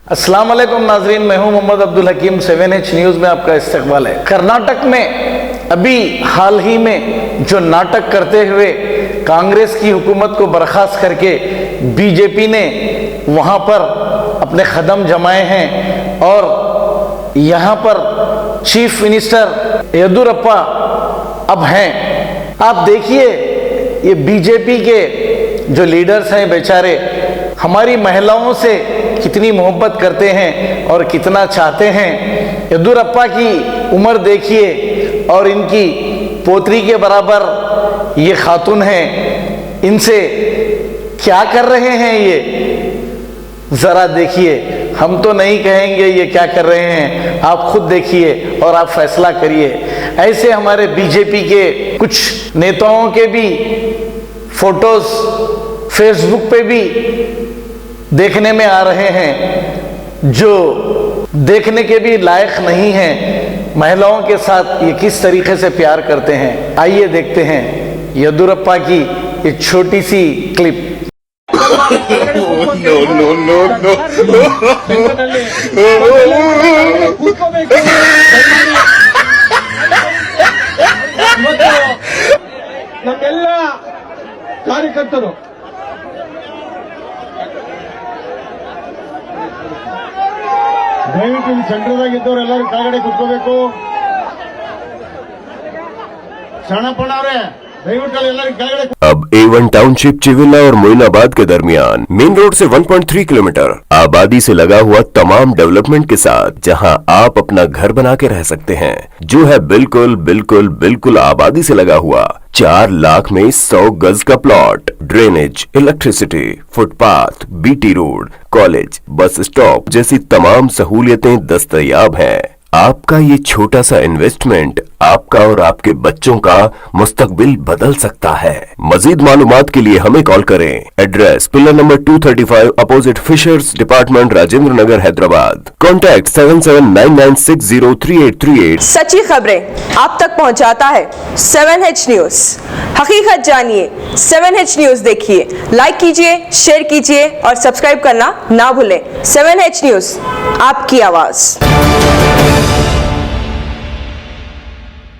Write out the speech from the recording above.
अस्सलाम वालेकुम नाजरीन, मैं हूं मोहम्मद अब्दुल हकीम। 7H न्यूज़ में आपका इस्तकबाल है। कर्नाटक में अभी हाल ही में जो नाटक करते हुए कांग्रेस की हुकूमत को बर्खास्त करके बीजेपी ने वहां पर अपने कदम जमाए हैं और यहाँ पर चीफ मिनिस्टर येदुरप्पा अब हैं। आप देखिए, ये बीजेपी के जो लीडर्स हैं बेचारे हमारी महिलाओं से कितनी मोहब्बत करते हैं और कितना चाहते हैं। येदुरप्पा की उम्र देखिए और इनकी पोतरी के बराबर ये खातून हैं, इनसे क्या कर रहे हैं ये ज़रा देखिए। हम तो नहीं कहेंगे ये क्या कर रहे हैं, आप खुद देखिए और आप फैसला करिए। ऐसे हमारे बीजेपी के कुछ नेताओं के भी फोटोज़ फेसबुक पे भी देखने में आ रहे हैं जो देखने के भी लायक नहीं हैं। महिलाओं के साथ ये किस तरीके से प्यार करते हैं, आइए देखते हैं येदुरप्पा की ये छोटी सी क्लिप। ನಮ್ಮೆಲ್ಲ ಕಾರ್ಯಕರ್ತರು ದಯವಿಟ್ಟು ಇಲ್ಲಿ ಸೆಂಟರ್ದಾಗಿದ್ದವ್ರು ಎಲ್ಲರೂ ಕೆಳಗಡೆ ಕೂತ್ಕೋಬೇಕು. ಶರಣಪ್ಪಣ್ಣ ಅವರೇ ದಯವಿಟ್ಟು ಎಲ್ಲರೂ ಕೆಳಗಡೆ. अब A1 टाउनशिप चिविला और मोइनाबाद के दरमियान मेन रोड से 1.3 किलोमीटर आबादी से लगा हुआ तमाम डेवलपमेंट के साथ जहां आप अपना घर बना के रह सकते हैं, जो है बिल्कुल बिल्कुल बिल्कुल आबादी से लगा हुआ। 4 लाख में 100 गज का plot, drainage, electricity, footpath, BT road, college, bus stop जैसी तमाम सहूलियतें दस्तयाब हैं। आपका ये छोटा सा इन्वेस्टमेंट आपका और आपके बच्चों का मुस्तकबिल बदल सकता है। मजीद मालूमात के लिए हमें कॉल करें। Address pillar number 235 opposite fishers department, Rajendra Nagar, Hyderabad. Contact 7799603838। सच्ची खबरें आप तक पहुंचाता है 7H न्यूज। हकीकत जानिए, 7H न्यूज देखिए, लाइक कीजिए, शेयर कीजिए और सब्सक्राइब करना ना भूलें। 7H न्यूज, आपकी आवाज।